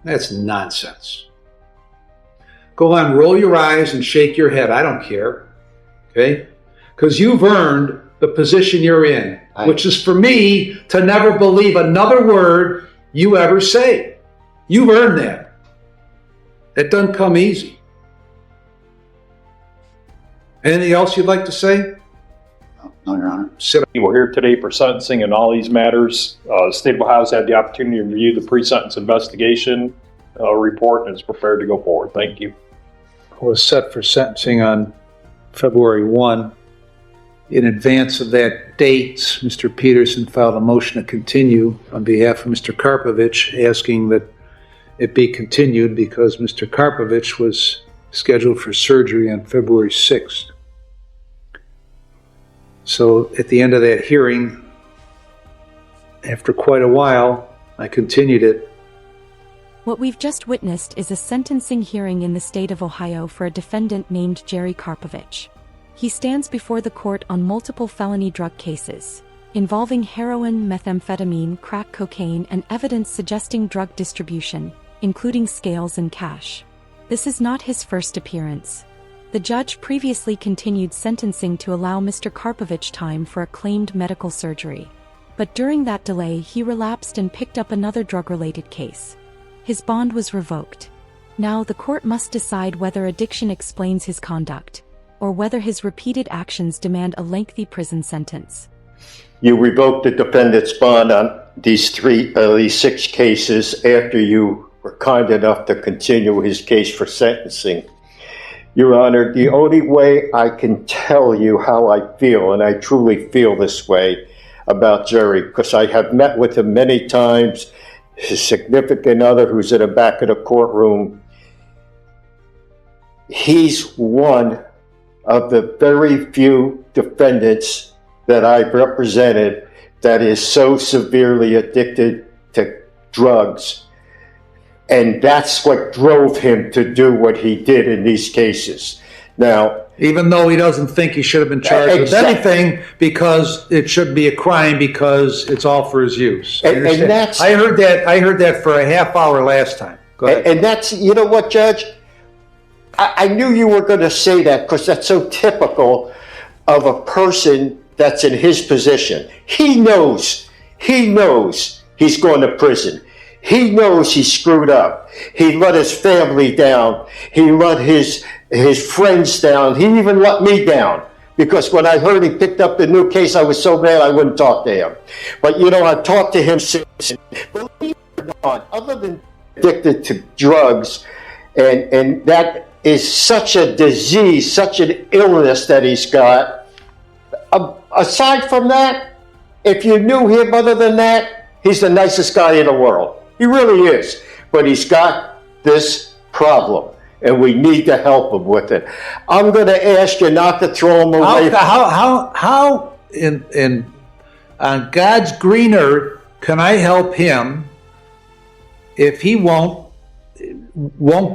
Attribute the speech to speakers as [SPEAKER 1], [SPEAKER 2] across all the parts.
[SPEAKER 1] That's nonsense. Go on, roll your eyes and shake your head. I don't care. Okay? Because you've earned the position you're in, which is for me to never believe another word you ever say. You've earned that. It doesn't come easy. Anything else you'd like to say?
[SPEAKER 2] No, Your Honor.
[SPEAKER 3] We're here today for sentencing in all these matters. The state of Ohio has had the opportunity to review the pre-sentence investigation report and is prepared to go forward. Thank you.
[SPEAKER 1] Was set for sentencing on February 1. In advance of that date, Mr. Peterson filed a motion to continue on behalf of Mr. Karpovich, asking that it be continued because Mr. Karpovich was scheduled for surgery on February 6th. So at the end of that hearing, after quite a while, I continued it.
[SPEAKER 4] What we've just witnessed is a sentencing hearing in the state of Ohio for a defendant named Jerry Karpovich. He stands before the court on multiple felony drug cases, involving heroin, methamphetamine, crack cocaine, and evidence suggesting drug distribution, including scales and cash. This is not his first appearance. The judge previously continued sentencing to allow Mr. Karpovich time for a claimed medical surgery. But during that delay, he relapsed and picked up another drug-related case. His bond was revoked. Now the court must decide whether addiction explains his conduct, or whether his repeated actions demand a lengthy prison sentence.
[SPEAKER 5] You revoked the defendant's bond on these 6 cases after you were kind enough to continue his case for sentencing. Your Honor, the only way I can tell you how I feel, and I truly feel this way about Jerry, because I have met with him many times, his significant other who's in the back of the courtroom, he's one of the very few defendants that I've represented that is so severely addicted to drugs. And that's what drove him to do what he did in these cases. Now,
[SPEAKER 1] even though he doesn't think he should have been charged with anything, because it should be a crime because it's all for his use.
[SPEAKER 5] And that's,
[SPEAKER 1] I heard that for a half hour last time. Go ahead.
[SPEAKER 5] And that's, you know what, Judge? I knew you were going to say that because that's so typical of a person that's in his position. He knows he's going to prison. He knows he screwed up. He let his family down. He let his friends down. He even let me down. Because when I heard he picked up the new case, I was so mad I wouldn't talk to him. But, you know, I've talked to him since. Believe it or not, other than addicted to drugs, and that is such a disease, such an illness that he's got. Aside from that, if you knew him other than that, he's the nicest guy in the world. He really is. But he's got this problem, and we need to help him with it. I'm going to ask you not to throw him away.
[SPEAKER 1] How on God's green earth can I help him if he won't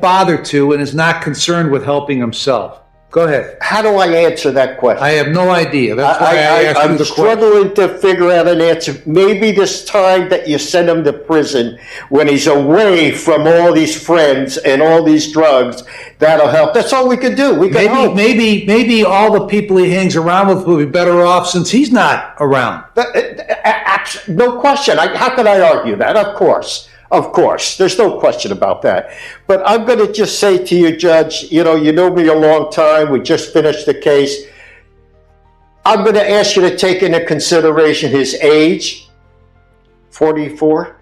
[SPEAKER 1] bother to and is not concerned with helping himself? Go ahead.
[SPEAKER 5] How do I answer that question?
[SPEAKER 1] I have no idea. That's why I asked you the question.
[SPEAKER 5] I'm struggling to figure out an answer. Maybe this time that you send him to prison, when he's away from all these friends and all these drugs, that'll help. That's all we could do. We can help.
[SPEAKER 1] Maybe all the people he hangs around with will be better off since he's not around.
[SPEAKER 5] No question. How can I argue that? Of course. Of course, there's no question about that. But I'm going to just say to you, Judge, you know me a long time. We just finished the case. I'm going to ask you to take into consideration his age, 45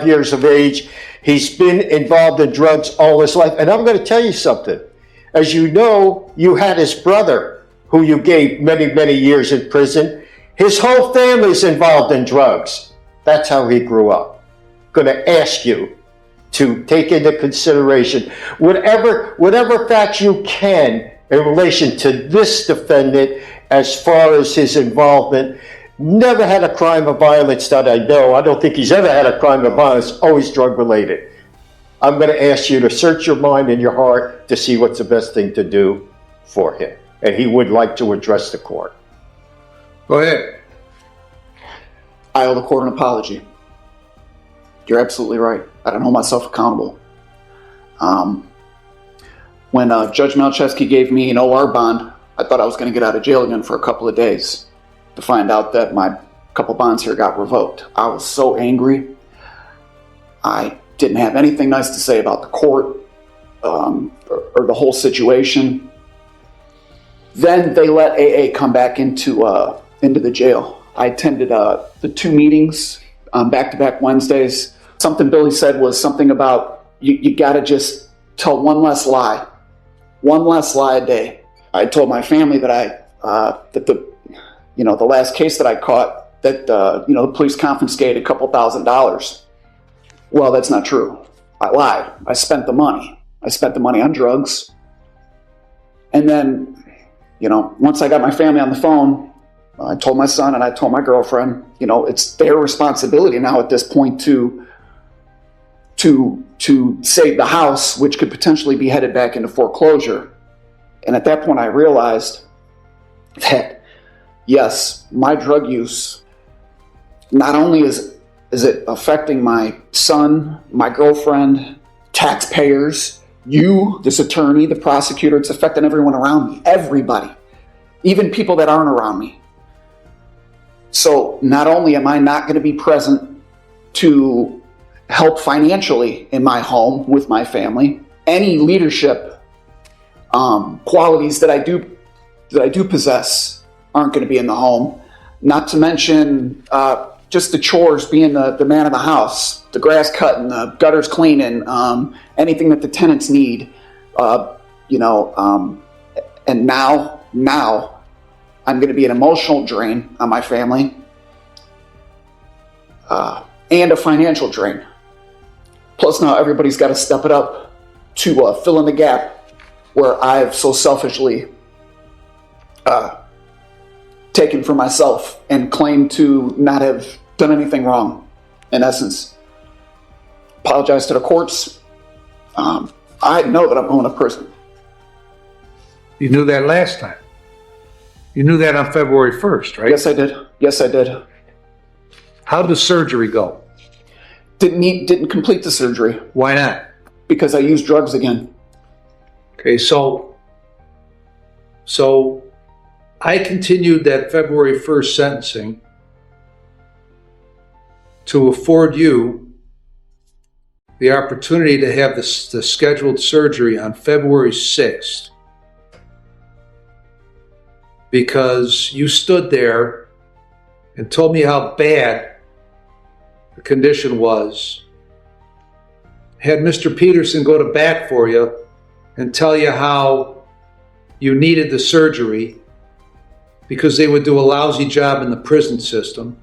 [SPEAKER 5] years of age. He's been involved in drugs all his life. And I'm going to tell you something. As you know, you had his brother, who you gave many, many years in prison. His whole family's involved in drugs. That's how he grew up. Going to ask you to take into consideration whatever facts you can in relation to this defendant as far as his involvement. Never had a crime of violence that I know. I don't think he's ever had a crime of violence, always drug related. I'm going to ask you to search your mind and your heart to see what's the best thing to do for him. And he would like to address the court.
[SPEAKER 1] Go ahead.
[SPEAKER 2] I owe the court an apology. You're absolutely right. I don't hold myself accountable. When Judge Malczewski gave me an OR bond, I thought I was going to get out of jail again for a couple of days to find out that my couple bonds here got revoked. I was so angry. I didn't have anything nice to say about the court or the whole situation. Then they let AA come back into the jail. I attended the 2 meetings back-to-back Wednesdays. Something Billy said was something about you got to just tell one less lie a day. I told my family that that the last case that I caught, that the police confiscated a couple $1,000s. Well, that's not true. I lied. I spent the money. I spent the money on drugs. And then, once I got my family on the phone, I told my son and I told my girlfriend, it's their responsibility now at this point to save the house, which could potentially be headed back into foreclosure. And at that point, I realized that, yes, my drug use, not only is it affecting my son, my girlfriend, taxpayers, you, this attorney, the prosecutor, it's affecting everyone around me, everybody, even people that aren't around me. So not only am I not going to be present to help financially in my home with my family, any leadership qualities that I do possess aren't going to be in the home. Not to mention just the chores, being the man of the house, the grass cutting, the gutters cleaning, anything that the tenants need. And now I'm going to be an emotional drain on my family and a financial drain. Plus now everybody's got to step it up to fill in the gap where I've so selfishly taken for myself and claimed to not have done anything wrong, in essence. Apologize to the courts. I know that I'm going to prison.
[SPEAKER 1] You knew that last time. You knew that on February 1st, right?
[SPEAKER 2] Yes, I did.
[SPEAKER 1] How did the surgery go?
[SPEAKER 2] Didn't complete the surgery.
[SPEAKER 1] Why not?
[SPEAKER 2] Because I used drugs again.
[SPEAKER 1] Okay, so I continued that February 1st sentencing to afford you the opportunity to have the scheduled surgery on February 6th, because you stood there and told me how bad the condition was, had Mr. Peterson go to bat for you and tell you how you needed the surgery because they would do a lousy job in the prison system.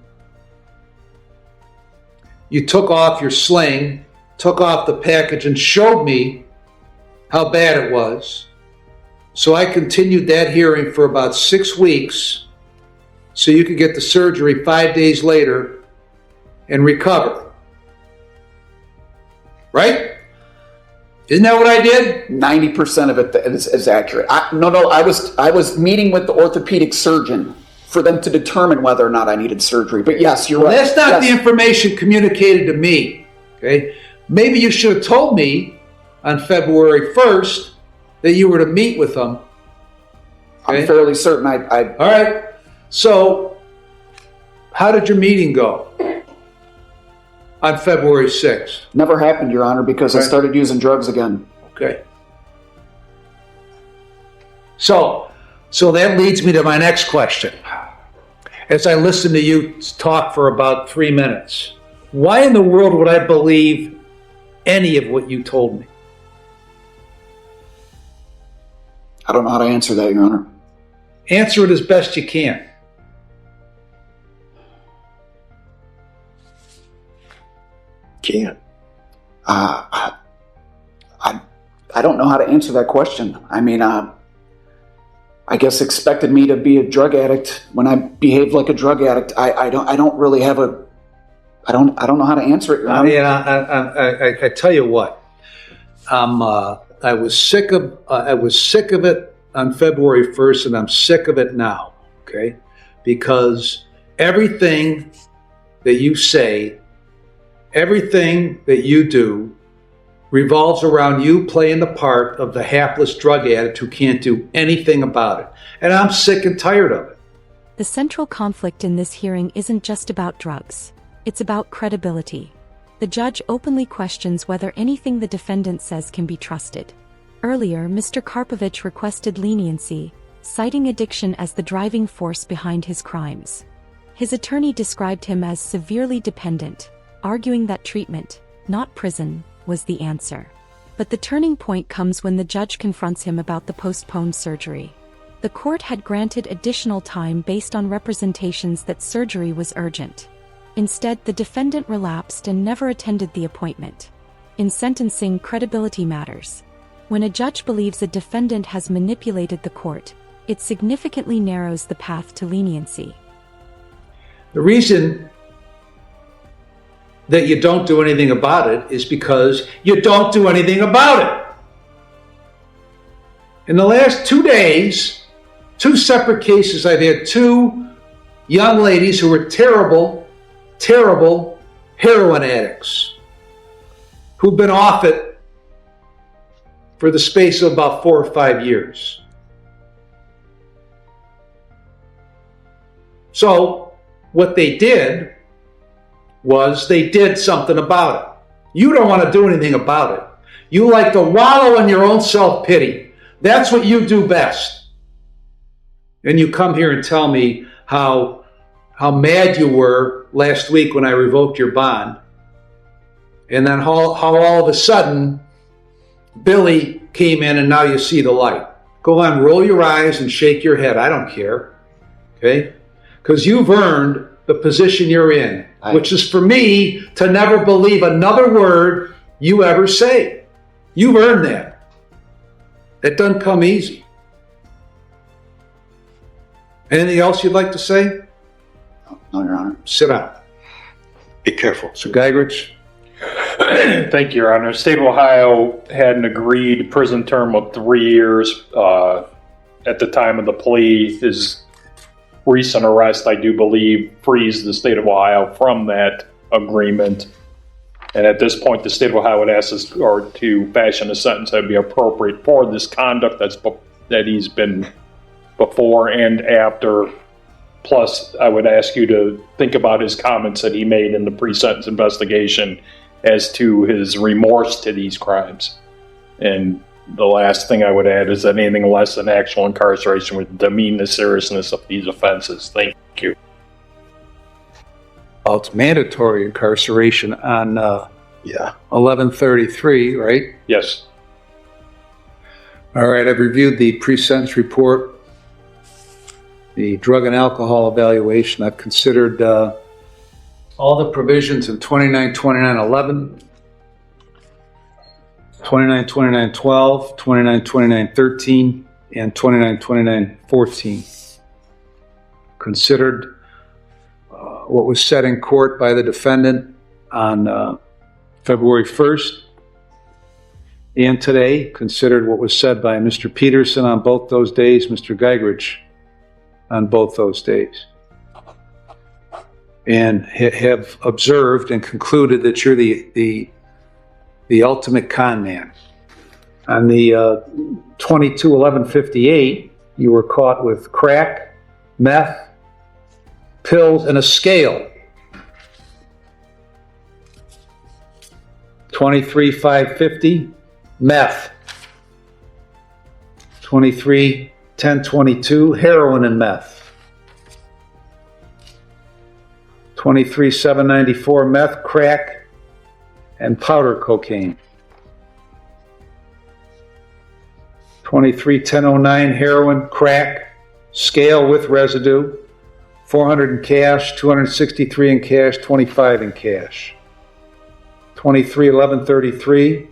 [SPEAKER 1] You took off your sling, took off the package, and showed me how bad it was. So I continued that hearing for about 6 weeks so you could get the surgery 5 days later and recover. Right? Isn't that what I did?
[SPEAKER 2] 90% of it is accurate. I was meeting with the orthopedic surgeon for them to determine whether or not I needed surgery. But yes, you're right.
[SPEAKER 1] That's not the information communicated to me. Okay? Maybe you should have told me on February 1st that you were to meet with them. Okay?
[SPEAKER 2] I'm fairly certain I
[SPEAKER 1] All right. So, how did your meeting go on February 6th?
[SPEAKER 2] Never happened, Your Honor, because I started using drugs again.
[SPEAKER 1] Okay. So that leads me to my next question. As I listened to you talk for about 3 minutes, why in the world would I believe any of what you told me?
[SPEAKER 2] I don't know how to answer that, Your Honor.
[SPEAKER 1] Answer it as best you can.
[SPEAKER 5] Can't.
[SPEAKER 2] I don't know how to answer that question. I mean, I guess expected me to be a drug addict when I behaved like a drug addict. I don't really have a. I don't know how to answer it, Your Honor.
[SPEAKER 1] I tell you what. I was sick of it on February 1st, and I'm sick of it now. Okay, because everything that you say everything that you do revolves around you playing the part of the hapless drug addict who can't do anything about it. And I'm sick and tired of it.
[SPEAKER 4] The central conflict in this hearing isn't just about drugs. It's about credibility. The judge openly questions whether anything the defendant says can be trusted. Earlier, Mr. Karpovich requested leniency, citing addiction as the driving force behind his crimes. His attorney described him as severely dependent, arguing that treatment, not prison, was the answer. But the turning point comes when the judge confronts him about the postponed surgery. The court had granted additional time based on representations that surgery was urgent. Instead, the defendant relapsed and never attended the appointment. In sentencing, credibility matters. When a judge believes a defendant has manipulated the court, it significantly narrows the path to leniency.
[SPEAKER 1] The reason that you don't do anything about it is because you don't do anything about it. In the last 2 days, 2 separate cases, I've had 2 young ladies who were terrible heroin addicts who've been off it for the space of about 4 or 5 years. So what they did was they did something about it. You don't want to do anything about it. You like to wallow in your own self-pity. That's what you do best. And you come here and tell me how mad you were last week when I revoked your bond. And then how all of a sudden Billy came in and now you see the light. Go on, roll your eyes and shake your head. I don't care. Okay? Because you've earned the position you're in, which is for me to never believe another word you ever say. You've earned that. That doesn't come easy. Anything else you'd like to say?
[SPEAKER 2] No, Your Honor.
[SPEAKER 1] Sit down.
[SPEAKER 5] Be careful.
[SPEAKER 1] Sir Geigrich.
[SPEAKER 3] Thank you, Your Honor. The state of Ohio had an agreed prison term of 3 years at the time of the plea. His recent arrest, I do believe, frees the state of Ohio from that agreement. And at this point, the state of Ohio would ask us to fashion a sentence that would be appropriate for this conduct that he's been before and after. Plus, I would ask you to think about his comments that he made in the pre-sentence investigation as to his remorse to these crimes. And the last thing I would add is that anything less than actual incarceration would demean the seriousness of these offenses. Thank you.
[SPEAKER 1] Well, it's mandatory incarceration on 1133, right?
[SPEAKER 3] Yes.
[SPEAKER 1] All right, I've reviewed the pre-sentence report, the drug and alcohol evaluation. I've considered all the provisions in 292911, 292912, 292913, and 292914. Considered what was said in court by the defendant on February 1st and today. Considered what was said by Mr. Peterson on both those days, Mr. Geigrich on both those days, and have observed and concluded that you're the ultimate con man. On the 221158, you were caught with crack, meth, pills, and a scale. 23550, meth. 231022, heroin and meth. 23794, meth, crack, and powder cocaine. 231009, heroin, crack, scale with residue, 400 in cash, 263 in cash, 25 in cash. 231133,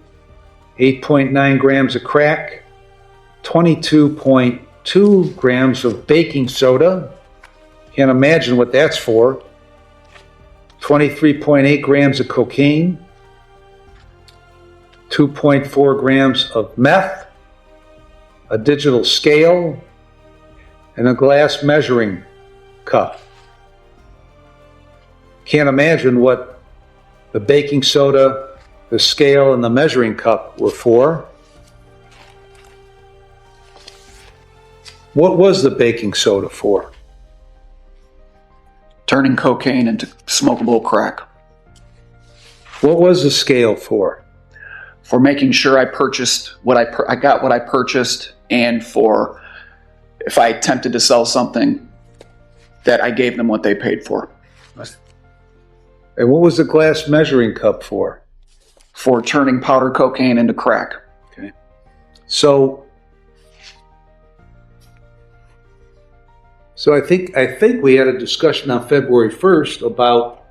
[SPEAKER 1] 8.9 grams of crack, 22.2 grams of baking soda. Can't imagine what that's for. 23.8 grams of cocaine, 2.4 grams of meth, a digital scale, and a glass measuring cup. Can't imagine what The baking soda, the scale, and the measuring cup were for. What was the baking soda for?
[SPEAKER 2] Turning cocaine into smokable crack.
[SPEAKER 1] What was the scale for?
[SPEAKER 2] For making sure I purchased what I got what I purchased, and for if I attempted to sell something, that I gave them what they paid for.
[SPEAKER 1] And what was the glass measuring cup for?
[SPEAKER 2] For turning powder cocaine into crack.
[SPEAKER 1] Okay. So I think we had a discussion on February 1st about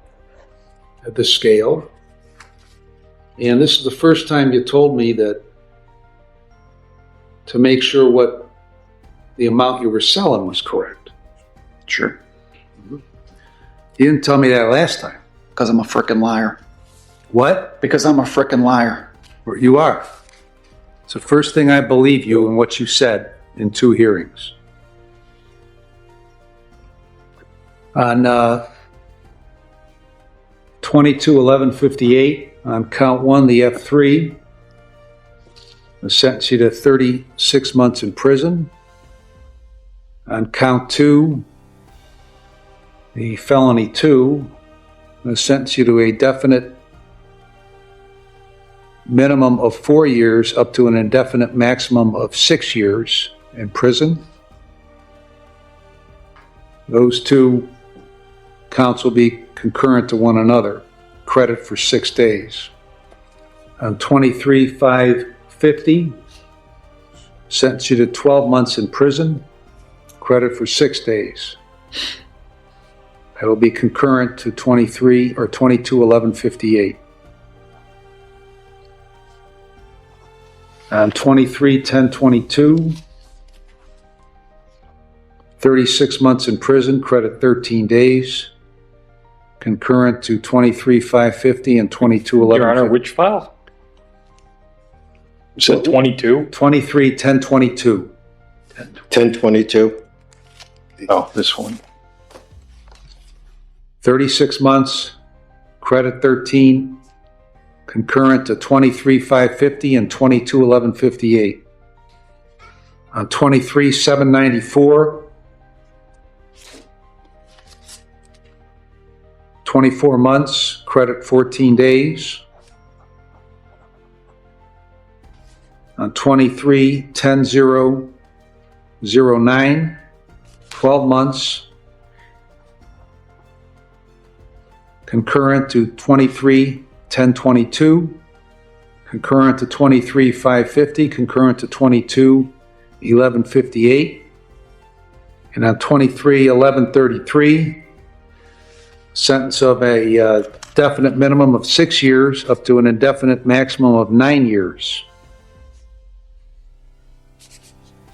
[SPEAKER 1] the scale. And this is the first time you told me that to make sure what the amount you were selling was correct.
[SPEAKER 2] Sure.
[SPEAKER 1] You didn't tell me that last time.
[SPEAKER 2] Because I'm a frickin' liar.
[SPEAKER 1] What?
[SPEAKER 2] Because I'm a frickin' liar.
[SPEAKER 1] You are. It's the first thing I believe you in what you said in 2 hearings. On 22/11/58, on count 1, the F3, I sentence you to 36 months in prison. On count 2, the felony 2, I sentence you to a definite minimum of 4 years up to an indefinite maximum of 6 years in prison. Those 2 counts will be concurrent to one another. Credit for 6 days. On 23/5/50, sentence you to 12 months in prison. Credit for 6 days. That will be concurrent to 22/11/58. On 23/10/22, 36 months in prison, credit 13 days. Concurrent to 23/5/50 and 22/11.
[SPEAKER 3] Your Honor, which file? You said 22?
[SPEAKER 1] 23/10/22.
[SPEAKER 5] 1022.
[SPEAKER 1] Oh, this one. 36 months, credit 13, concurrent to 23/5/50 and 22/11/58. On 23/7/94, 24 months, credit 14 days. On 23/10/09, 12 months, concurrent to 23/10/22, concurrent to 23/5/50, concurrent to 22/11/58, and on 23/11/33, sentence of a definite minimum of 6 years up to an indefinite maximum of 9 years.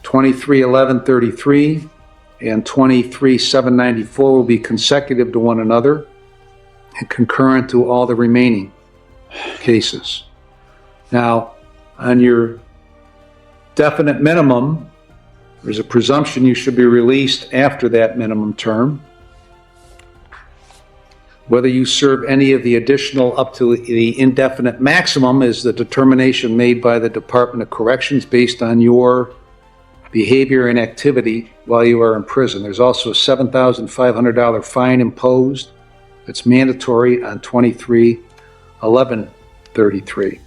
[SPEAKER 1] 23/11/33 and 23/7/94 will be consecutive to one another and concurrent to all the remaining cases. Now, on your definite minimum, there's a presumption you should be released after that minimum term. Whether you serve any of the additional up to the indefinite maximum is the determination made by the Department of Corrections based on your behavior and activity while you are in prison. There's also a $7,500 fine imposed that's mandatory on 23/11/33.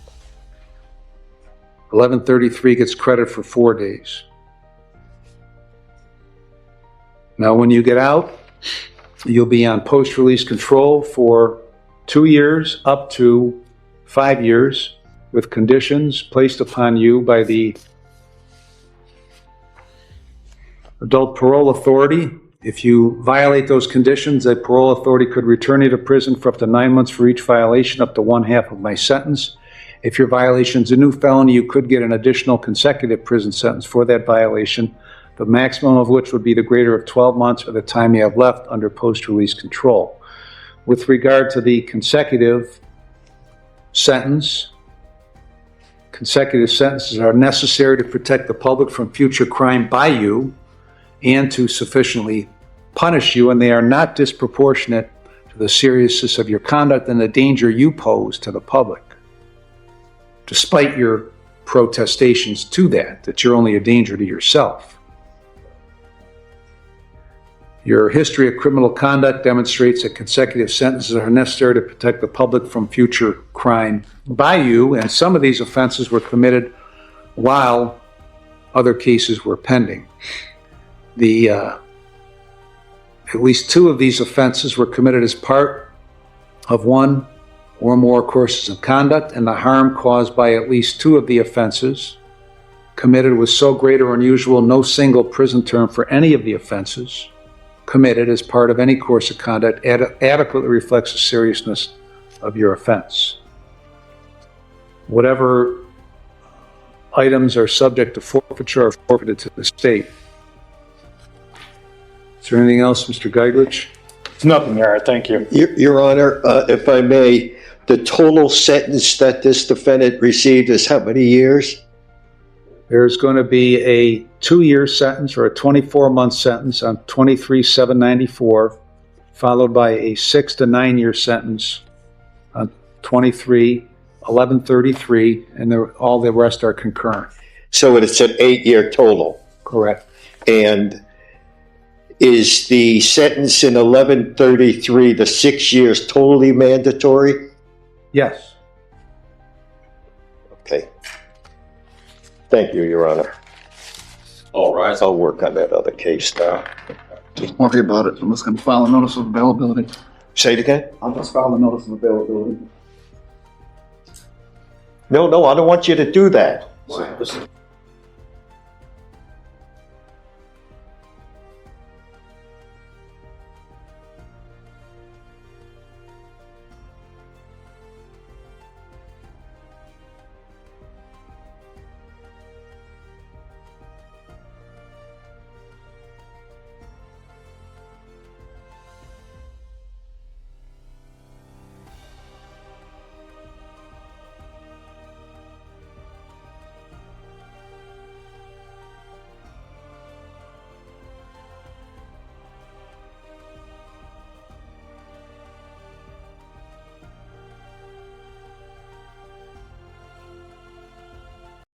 [SPEAKER 1] 11/33 gets credit for 4 days. Now, when you get out, you'll be on post-release control for 2 years up to 5 years with conditions placed upon you by the adult parole authority. If you violate those conditions, the parole authority could return you to prison for up to 9 months for each violation, up to 1/2 of my sentence. If your violation is a new felony, you could get an additional consecutive prison sentence for that violation, the maximum of which would be the greater of 12 months or the time you have left under post-release control. With regard to the consecutive sentence, consecutive sentences are necessary to protect the public from future crime by you and to sufficiently punish you, and they are not disproportionate the seriousness of your conduct and the danger you pose to the public, despite your protestations to that you're only a danger to yourself. Your history of criminal conduct demonstrates that consecutive sentences are necessary to protect the public from future crime by you, and some of these offenses were committed while other cases were pending. At least 2 of these offenses were committed as part of one or more courses of conduct, and the harm caused by at least 2 of the offenses committed was so great or unusual no single prison term for any of the offenses committed as part of any course of conduct adequately reflects the seriousness of your offense. Whatever items are subject to forfeiture are forfeited to the state. Is there anything else, Mr. Geiglich?
[SPEAKER 3] It's nothing, Your Honor. Thank you.
[SPEAKER 5] Your Honor, if I may, the total sentence that this defendant received is how many years?
[SPEAKER 1] There's going to be a 2-year sentence or a 24-month sentence on 23-794, followed by a 6 to 9 year sentence on 23-1133, and all the rest are concurrent.
[SPEAKER 5] So it's an 8-year total.
[SPEAKER 1] Correct.
[SPEAKER 5] And is the sentence in 1133, the 6 years, totally mandatory?
[SPEAKER 1] Yes.
[SPEAKER 5] Okay. Thank you, Your Honor.
[SPEAKER 6] All right.
[SPEAKER 5] I'll work on that other case now.
[SPEAKER 2] Don't worry about it. I'm just going to file a notice of availability.
[SPEAKER 5] Say it again?
[SPEAKER 2] I'll just file a notice of availability.
[SPEAKER 5] No, I don't want you to do that.